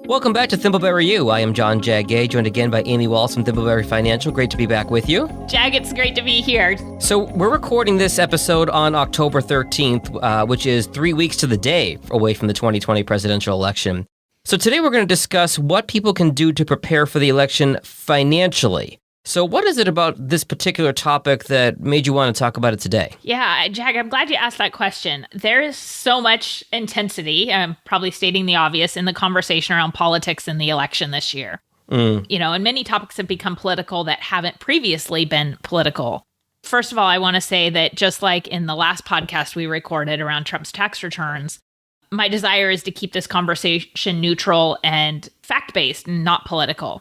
Welcome back to Thimbleberry U. I am John Jagay, joined again by Amy Walls from Thimbleberry Financial. Great to be back with you. Jag, it's great to be here. So we're recording this episode on October 13th, which is 3 weeks to the day away from the 2020 presidential election. So today we're going to discuss what people can do to prepare for the election financially. So what is it about this particular topic that made you want to talk about it today? Yeah, Jag, I'm glad you asked that question. There is so much intensity, I'm probably stating the obvious, in the conversation around politics in the election this year. And many topics have become political that haven't previously been political. First of all, I want to say that just like in the last podcast we recorded around Trump's tax returns, my desire is to keep this conversation neutral and fact-based and not political.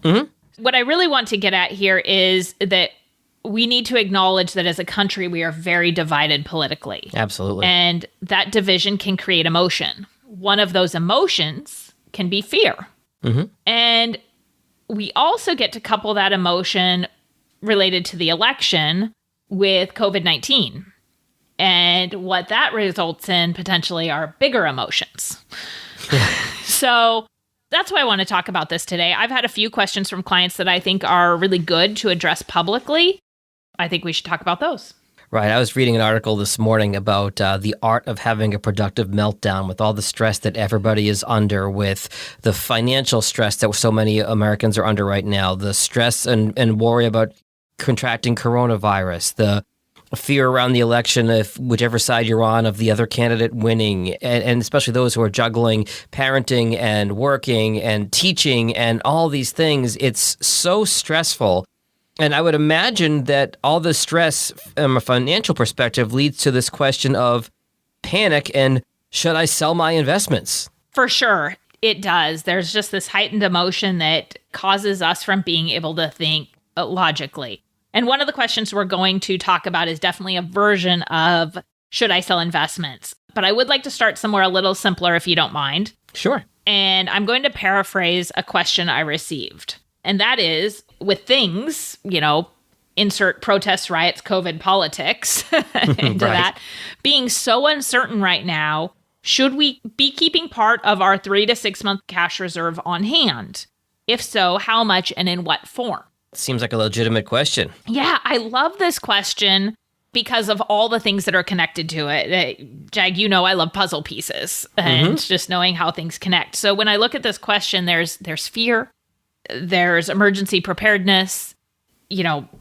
What I really want to get at here is that we need to acknowledge that as a country, we are very divided politically. Absolutely. And that division can create emotion. One of those emotions can be fear. And we also get to couple that emotion related to the election with COVID-19. And what that results in potentially are bigger emotions. So that's why I want to talk about this today. I've had a few questions from clients that I think are really good to address publicly. I think we should talk about those. Right. I was reading an article this morning about the art of having a productive meltdown with all the stress that everybody is under, with the financial stress that so many Americans are under right now, the stress and worry about contracting coronavirus, the fear around the election, if whichever side you're on, of the other candidate winning, and especially those who are juggling parenting and working and teaching and all these things. It's so stressful. And I would imagine that all the stress from a financial perspective leads to this question of panic and should I sell my investments? For sure, it does. There's just this heightened emotion that causes us from being able to think logically. And one of the questions we're going to talk about is definitely a version of should I sell investments? But I would like to start somewhere a little simpler if you don't mind. Sure. And I'm going to paraphrase a question I received. And that is, with things, insert protests, riots, COVID, politics into that, being so uncertain right now, should we be keeping part of our 3 to 6 month cash reserve on hand? If so, how much and in what form? Seems like a legitimate question. Yeah, I love this question because of all the things that are connected to it. Jag, I love puzzle pieces and just knowing how things connect. So when I look at this question, there's fear, there's emergency preparedness,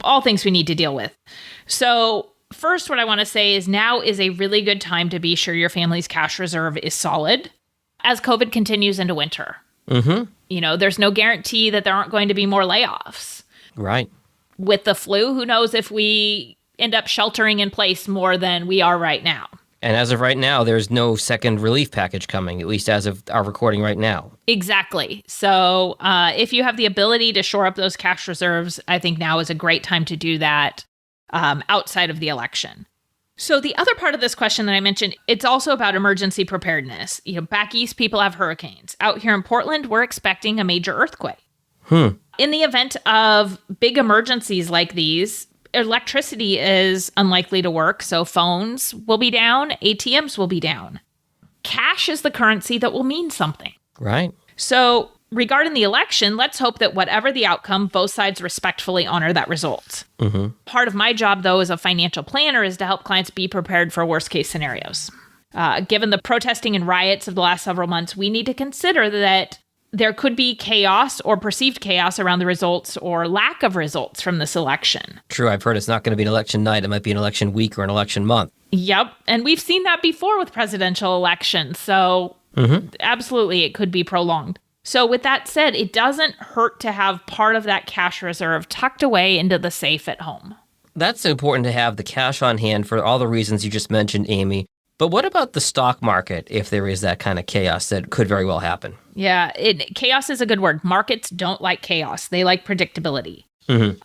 all things we need to deal with. So first, what I want to say is now is a really good time to be sure your family's cash reserve is solid as COVID continues into winter. There's no guarantee that there aren't going to be more layoffs. Right. With the flu, who knows if we end up sheltering in place more than we are right now. And as of right now, there's no second relief package coming, at least as of our recording right now. Exactly. So if you have the ability to shore up those cash reserves, I think now is a great time to do that outside of the election. So the other part of this question that I mentioned, it's also about emergency preparedness. Back east, people have hurricanes. Out here in Portland, we're expecting a major earthquake. In the event of big emergencies like these, electricity is unlikely to work, so phones will be down, ATMs will be down. Cash is the currency that will mean something. Right. So regarding the election, let's hope that whatever the outcome, both sides respectfully honor that result. Part of my job, though, as a financial planner is to help clients be prepared for worst-case scenarios. Given the protesting and riots of the last several months, we need to consider that there could be chaos or perceived chaos around the results or lack of results from this election. True. I've heard it's not going to be an election night. It might be an election week or an election month. Yep. And we've seen that before with presidential elections. So absolutely, it could be prolonged. So with that said, it doesn't hurt to have part of that cash reserve tucked away into the safe at home. That's important to have the cash on hand for all the reasons you just mentioned, Amy. But what about the stock market if there is that kind of chaos that could very well happen? Yeah, chaos is a good word. Markets don't like chaos. They like predictability.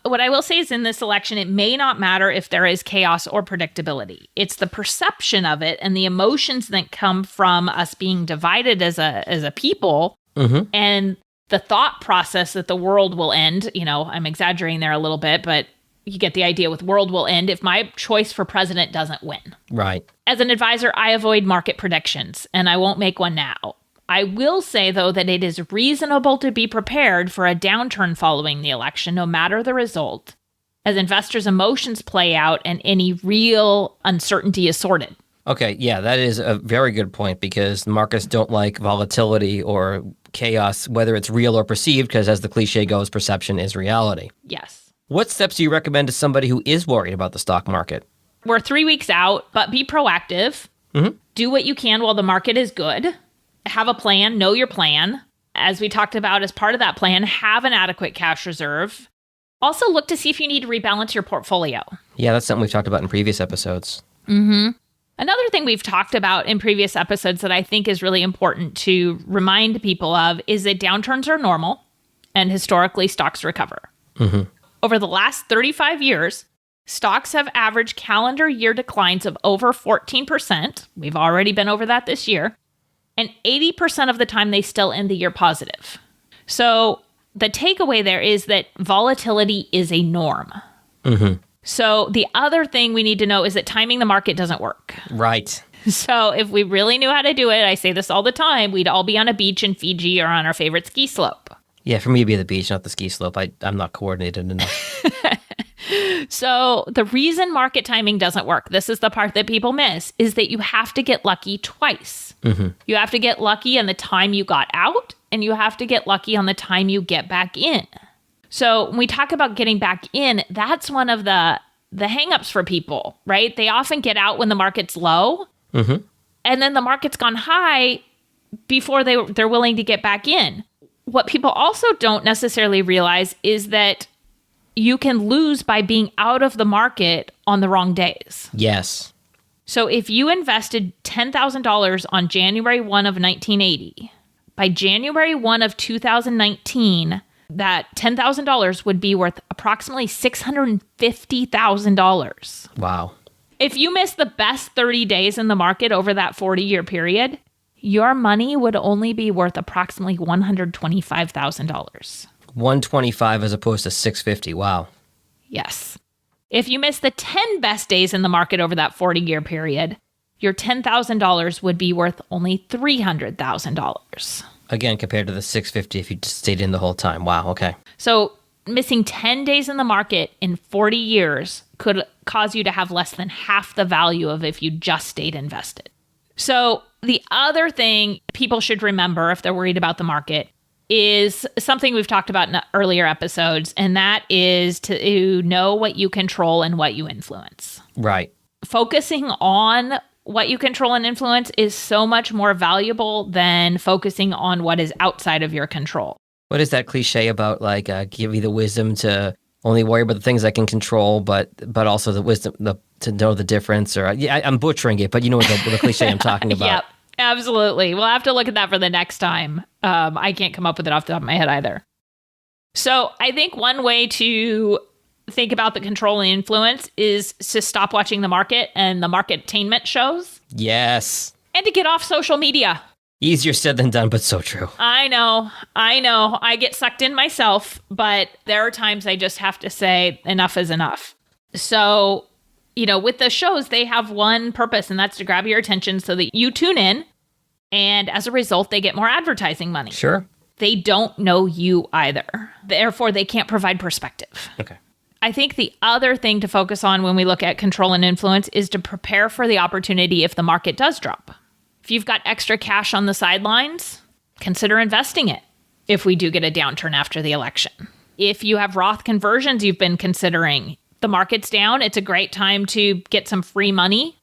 What I will say is in this election, it may not matter if there is chaos or predictability. It's the perception of it and the emotions that come from us being divided as a people and the thought process that the world will end. I'm exaggerating there a little bit, but you get the idea with world will end if my choice for president doesn't win. Right. As an advisor, I avoid market predictions, and I won't make one now. I will say, though, that it is reasonable to be prepared for a downturn following the election, no matter the result, as investors' emotions play out and any real uncertainty is sorted. Okay, yeah, that is a very good point because markets don't like volatility or chaos, whether it's real or perceived, because as the cliche goes, perception is reality. Yes. What steps do you recommend to somebody who is worried about the stock market? We're 3 weeks out, but be proactive. Do what you can while the market is good. Have a plan, know your plan. As we talked about, as part of that plan, have an adequate cash reserve. Also look to see if you need to rebalance your portfolio. Yeah, that's something we've talked about in previous episodes. Another thing we've talked about in previous episodes that I think is really important to remind people of is that downturns are normal and historically stocks recover. Over the last 35 years, stocks have averaged calendar year declines of over 14%. We've already been over that this year. And 80% of the time, they still end the year positive. So the takeaway there is that volatility is a norm. So the other thing we need to know is that timing the market doesn't work. Right. So if we really knew how to do it, I say this all the time, we'd all be on a beach in Fiji or on our favorite ski slope. Yeah, for me to be at the beach, not the ski slope. I'm not coordinated enough. So the reason market timing doesn't work, this is the part that people miss, is that you have to get lucky twice. You have to get lucky on the time you got out, and you have to get lucky on the time you get back in. So when we talk about getting back in, that's one of the hangups for people, right? They often get out when the market's low, and then the market's gone high before they're willing to get back in. What people also don't necessarily realize is that you can lose by being out of the market on the wrong days. Yes. So if you invested $10,000 on January 1 of 1980, by January 1 of 2019, that $10,000 would be worth approximately $650,000. Wow. If you miss the best 30 days in the market over that 40-year period, your money would only be worth approximately $125,000. 125 as opposed to 650. Wow. Yes. If you miss the 10 best days in the market over that 40-year period, your $10,000 would be worth only $300,000. Again, compared to the 650 if you just stayed in the whole time. Wow, okay. So missing 10 days in the market in 40 years could cause you to have less than half the value of if you just stayed invested. So the other thing people should remember if they're worried about the market is something we've talked about in earlier episodes, and that is to know what you control and what you influence. Right. Focusing on what you control and influence is so much more valuable than focusing on what is outside of your control. What is that cliche about, give you the wisdom to only worry about the things I can control, but also the wisdom to know the difference? Or I'm butchering it, but you know what the cliche I'm talking about. Yep, absolutely. We'll have to look at that for the next time. I can't come up with it off the top of my head either. So I think one way to think about the control and influence is to stop watching the market and the marketainment shows. Yes. And to get off social media. Easier said than done, but so true. I know. I get sucked in myself, but there are times I just have to say enough is enough. So, with the shows, they have one purpose, and that's to grab your attention so that you tune in. And as a result, they get more advertising money. Sure. They don't know you either. Therefore, they can't provide perspective. Okay. I think the other thing to focus on when we look at control and influence is to prepare for the opportunity if the market does drop. If you've got extra cash on the sidelines, consider investing it if we do get a downturn after the election. If you have Roth conversions you've been considering, the market's down, it's a great time to get some free money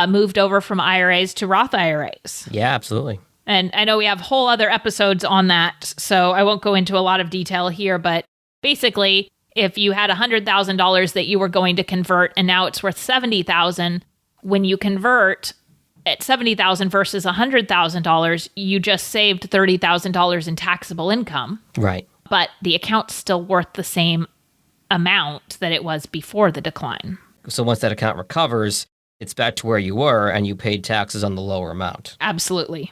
moved over from IRAs to Roth IRAs. Yeah, absolutely. And I know we have whole other episodes on that, so I won't go into a lot of detail here, but basically, if you had $100,000 that you were going to convert and now it's worth $70,000, when you convert at $70,000 versus $100,000, you just saved $30,000 in taxable income. Right. But the account's still worth the same amount that it was before the decline. So once that account recovers, it's back to where you were and you paid taxes on the lower amount. Absolutely.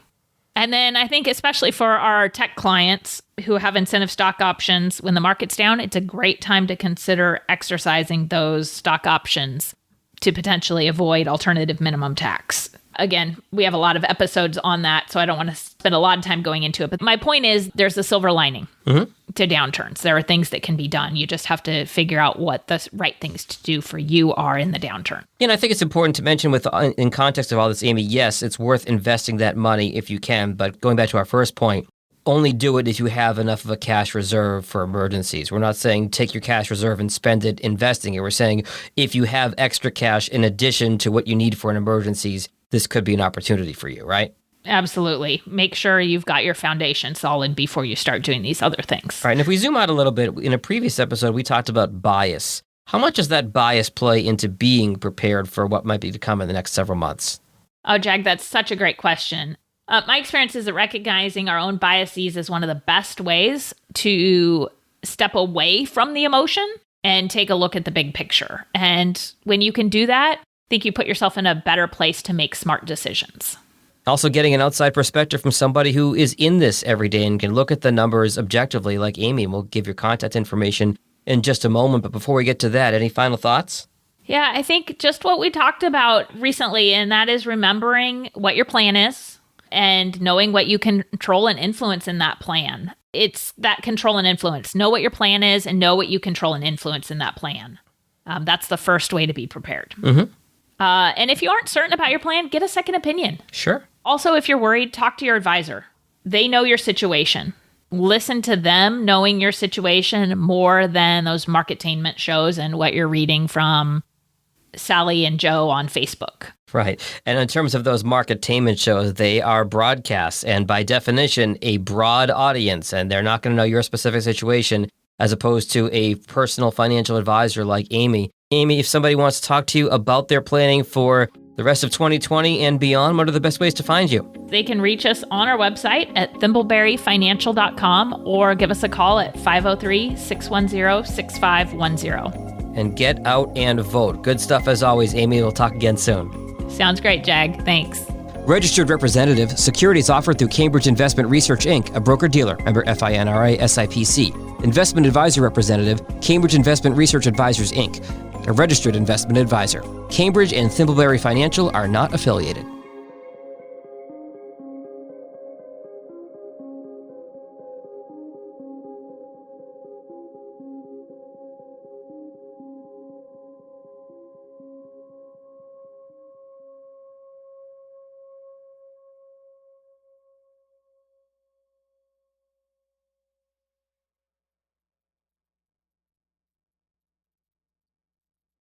And then I think especially for our tech clients who have incentive stock options, when the market's down, it's a great time to consider exercising those stock options to potentially avoid alternative minimum tax. Again, we have a lot of episodes on that, so I don't want to spend a lot of time going into it. But my point is there's a silver lining to downturns. There are things that can be done. You just have to figure out what the right things to do for you are in the downturn. And I think it's important to mention in context of all this, Amy, yes, it's worth investing that money if you can. But going back to our first point, only do it if you have enough of a cash reserve for emergencies. We're not saying take your cash reserve and spend it investing it. We're saying if you have extra cash in addition to what you need for an emergencies, this could be an opportunity for you, right? Absolutely. Make sure you've got your foundation solid before you start doing these other things. All right. And if we zoom out a little bit, in a previous episode, we talked about bias. How much does that bias play into being prepared for what might be to come in the next several months? Oh, Jag, that's such a great question. My experience is that recognizing our own biases is one of the best ways to step away from the emotion and take a look at the big picture. And when you can do that, I think you put yourself in a better place to make smart decisions. Also getting an outside perspective from somebody who is in this every day and can look at the numbers objectively, like Amy. We'll give your contact information in just a moment. But before we get to that, any final thoughts? Yeah, I think just what we talked about recently, and that is remembering what your plan is and knowing what you can control and influence in that plan. It's that control and influence. Know what your plan is and know what you control and influence in that plan. That's the first way to be prepared. And if you aren't certain about your plan, get a second opinion. Sure. Also, if you're worried, talk to your advisor. They know your situation. Listen to them knowing your situation more than those marketainment shows and what you're reading from Sally and Joe on Facebook. Right. And in terms of those marketainment shows, they are broadcasts and by definition, a broad audience, and they're not going to know your specific situation as opposed to a personal financial advisor like Amy. Amy, if somebody wants to talk to you about their planning for the rest of 2020 and beyond, what are the best ways to find you? They can reach us on our website at thimbleberryfinancial.com or give us a call at 503-610-6510. And get out and vote. Good stuff as always, Amy. We'll talk again soon. Sounds great, Jag. Thanks. Registered representative. Securities offered through Cambridge Investment Research, Inc., a broker-dealer, member FINRA, SIPC. Investment advisor representative, Cambridge Investment Research Advisors, Inc., a registered investment advisor. Cambridge and Thimbleberry Financial are not affiliated.